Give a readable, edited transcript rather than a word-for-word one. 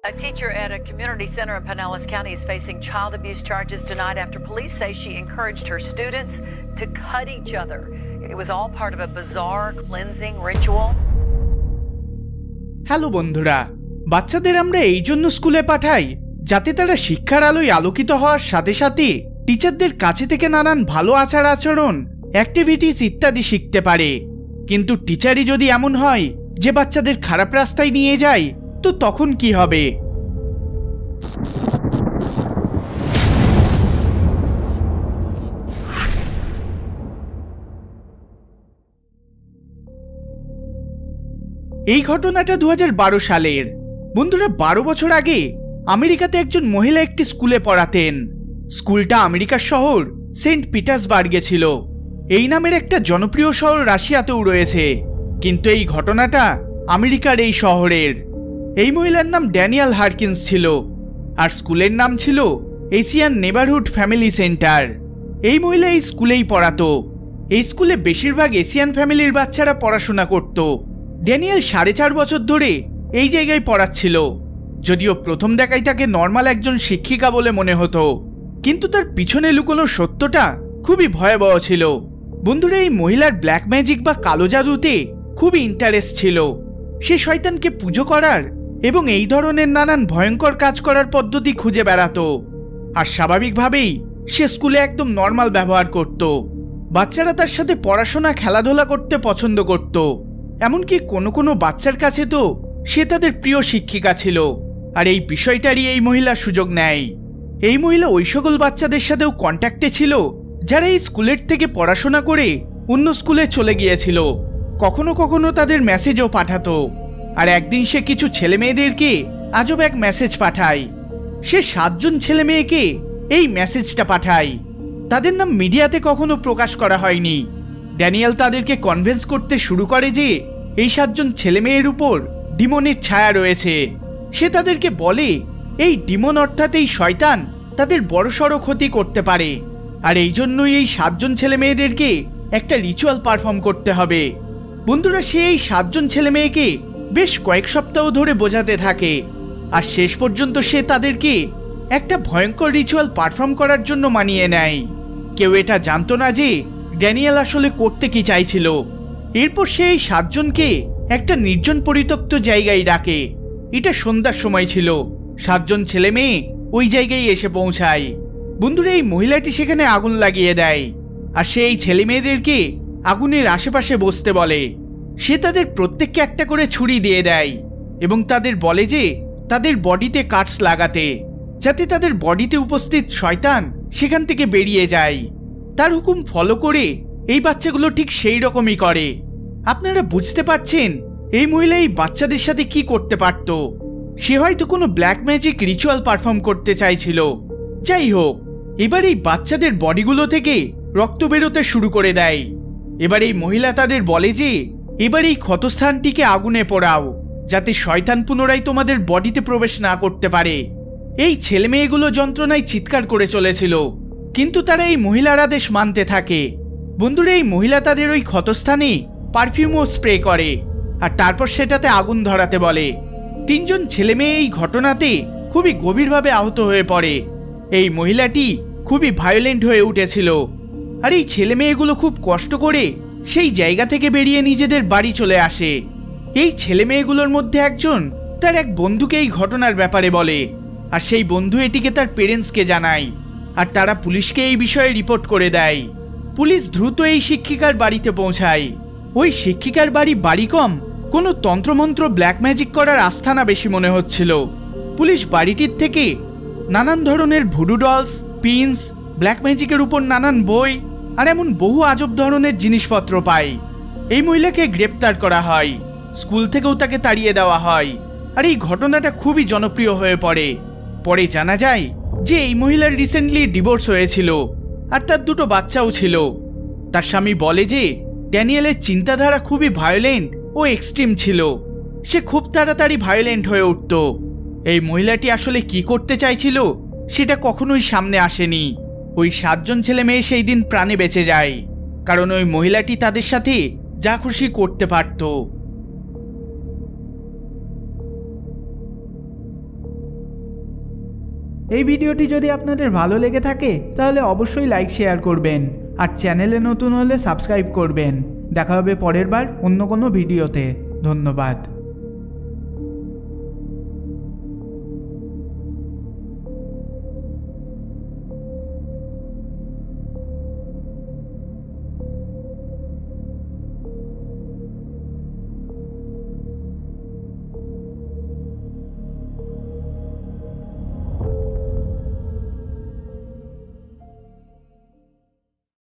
A teacher at a community center in Pinellas County is facing child abuse charges tonight after police say she encouraged her students to cut each other. It was all part of a bizarre cleansing ritual. Hello বন্ধুরা, বাচ্চাদের আমরা এই জন্য স্কুলে পাঠাই যাতে তারা শিক্ষার আলোয় আলোকিত হওয়ার সাথে সাথে টিচারদের কাছে থেকে নানান ভালো আচার আচরণ, অ্যাক্টিভিটিস ইত্যাদি শিখতে পারে। কিন্তু টিচারই যদি এমন হয় যে বাচ্চাদের খারাপ রাস্তায় নিয়ে যায়, তো তখন কি হবে? এই ঘটনাটা 2012 সালের। বন্ধুরা, 12 বছর আগে আমেরিকাতে একজন মহিলা একটি স্কুলে পড়াতেন। স্কুলটা আমেরিকার শহর সেন্ট পিটার্সবার্গে ছিল। এই নামের একটা জনপ্রিয় শহর রাশিয়াতেও রয়েছে, কিন্তু এই ঘটনাটা আমেরিকার এই শহরের। এই মহিলার নাম ড্যানিয়েল হারকিন্স ছিল, আর স্কুলের নাম ছিল এশিয়ান নেবারহুড ফ্যামিলি সেন্টার। এই মহিলা এই স্কুলেই পড়াতো। এই স্কুলে বেশিরভাগ এশিয়ান ফ্যামিলির বাচ্চারা পড়াশোনা করত। ড্যানিয়েল 4.5 বছর ধরে এই জায়গায় পড়াচ্ছিল। যদিও প্রথম দেখায় তাকে নর্মাল একজন শিক্ষিকা বলে মনে হতো, কিন্তু তার পিছনে লুকোনো সত্যটা খুবই ভয়াবহ ছিল। বন্ধুরা, এই মহিলার ব্ল্যাক ম্যাজিক বা কালো জাদুতে খুবই ইন্টারেস্ট ছিল। সে শয়তানকে পুজো করার এবং এই ধরনের নানান ভয়ঙ্কর কাজ করার পদ্ধতি খুঁজে বেড়াতো। আর স্বাভাবিকভাবেই সে স্কুলে একদম নর্মাল ব্যবহার করত। বাচ্চারা তার সাথে পড়াশোনা, খেলাধুলা করতে পছন্দ করত। এমনকি কোনো কোনো বাচ্চার কাছে তো সে তাদের প্রিয় শিক্ষিকা ছিল। আর এই বিষয়টারই এই মহিলা সুযোগ নেয়। এই মহিলা ওই সকল বাচ্চাদের সাথেও কন্ট্যাক্টে ছিল যারা এই স্কুলের থেকে পড়াশোনা করে অন্য স্কুলে চলে গিয়েছিল। কখনো কখনো তাদের মেসেজও পাঠাতো। আর একদিন সে কিছু ছেলে মেয়েদেরকে আজব এক মেসেজ পাঠায়। সে 7 জন ছেলে মেয়েকে এই মেসেজটা পাঠায়। তাদের নাম মিডিয়াতে কখনো প্রকাশ করা হয়নি। ড্যানিয়েল তাদেরকে কনভিন্স করতে শুরু করে যে এই 7 জন ছেলে মেয়ের উপর ডিমনের ছায়া রয়েছে। সে তাদেরকে বলে এই ডিমন অর্থাৎ এই শয়তান তাদের বড়সড় ক্ষতি করতে পারে, আর এই জন্যই এই 7 জন ছেলে মেয়েদেরকে একটা রিচুয়াল পারফর্ম করতে হবে। বন্ধুরা, সে এই 7 জন ছেলে মেয়েকে বেশ কয়েক সপ্তাহ ধরে বোঝাতে থাকে, আর শেষ পর্যন্ত সে তাদেরকে একটা ভয়ঙ্কর রিচুয়াল পারফর্ম করার জন্য মানিয়ে নেয়। কেউ এটা জানতো না যে ড্যানিয়েল আসলে করতে কি চাইছিল। এরপর সে এই 7 জনকে একটা নির্জন পরিত্যক্ত জায়গায় ডাকে। এটা সন্ধ্যার সময় ছিল। 7 জন ছেলে মেয়ে ওই জায়গায় এসে পৌঁছায়। বন্ধুরা, এই মহিলাটি সেখানে আগুন লাগিয়ে দেয়, আর সে এই ছেলে মেয়েদেরকে আগুনের আশেপাশে বসতে বলে। সে তাদের প্রত্যেককে একটা করে ছুরি দিয়ে দেয় এবং তাদের বলে যে তাদের বডিতে কাটস লাগাতে, যাতে তাদের বডিতে উপস্থিত শয়তান সেখান থেকে বেরিয়ে যায়। তার হুকুম ফলো করে এই বাচ্চাগুলো ঠিক সেই রকমই করে। আপনারা বুঝতে পারছেন এই মহিলা এই বাচ্চাদের সাথে কি করতে পারত? সে হয়তো কোনো ব্ল্যাক ম্যাজিক রিচুয়াল পারফর্ম করতে চাইছিল। যাই হোক, এবার এই বাচ্চাদের বডিগুলো থেকে রক্ত বেরোতে শুরু করে দেয়। এবার এই মহিলা তাদের বলে যে এবার এই ক্ষতস্থানটিকে আগুনে পোড়াও, যাতে শয়তান পুনরায় তোমাদের বডিতে প্রবেশ না করতে পারে। এই ছেলে মেয়েগুলো যন্ত্রণায় চিৎকার করে চলেছিল, কিন্তু তারা এই মহিলার আদেশ মানতে থাকে। বন্ধুরা, এই মহিলা তাদের ওই ক্ষতস্থানে পারফিউমও স্প্রে করে, আর তারপর সেটাতে আগুন ধরাতে বলে। 3 জন ছেলে মেয়ে এই ঘটনাতে খুবই গভীরভাবে আহত হয়ে পড়ে। এই মহিলাটি খুবই ভায়োলেন্ট হয়ে উঠেছিল, আর এই ছেলে মেয়েগুলো খুব কষ্ট করে সেই জায়গা থেকে বেরিয়ে নিজেদের বাড়ি চলে আসে। এই ছেলে মেয়েগুলোর মধ্যে একজন তার এক বন্ধুকে এই ঘটনার ব্যাপারে বলে, আর সেই বন্ধু এটিকে তার পেরেন্টসকে জানায়, আর তারা পুলিশকে এই বিষয়ে রিপোর্ট করে দেয়। পুলিশ দ্রুত এই শিক্ষিকার বাড়িতে পৌঁছায়। ওই শিক্ষিকার বাড়ি কম, কোনো তন্ত্রমন্ত্র ব্ল্যাক ম্যাজিক করার আস্থানা বেশি মনে হচ্ছিল। পুলিশ বাড়িটির থেকে নানান ধরনের ভুডু ডলস, পিনস, ব্ল্যাক ম্যাজিকের উপর নানান বই আর এমন বহু আজব ধরনের জিনিসপত্র পায়। এই মহিলাকে গ্রেপ্তার করা হয়। স্কুল থেকেও তাকে তাড়িয়ে দেওয়া হয়, আর এই ঘটনাটা খুবই জনপ্রিয় হয়ে পড়ে। পরে জানা যায় যে এই মহিলার রিসেন্টলি ডিভোর্স হয়েছিল, আর তার 2টো বাচ্চাও ছিল। তার স্বামী বলে যে ড্যানিয়েলের চিন্তাধারা খুবই ভায়োলেন্ট ও এক্সট্রিম ছিল। সে খুব তাড়াতাড়ি ভায়োলেন্ট হয়ে উঠত। এই মহিলাটি আসলে কি করতে চাইছিল সেটা কখনোই সামনে আসেনি। ওই 7 জন ছেলে মেয়ে সেই দিন প্রাণে বেঁচে যায়, কারণ ওই মহিলাটি তাদের সাথে যা খুশি করতে পারত। এই ভিডিওটি যদি আপনাদের ভালো লেগে থাকে তাহলে অবশ্যই লাইক শেয়ার করবেন আর চ্যানেলে নতুন হলে সাবস্ক্রাইব করবেন। দেখা হবে পরের বার অন্য কোনো ভিডিওতে। ধন্যবাদ।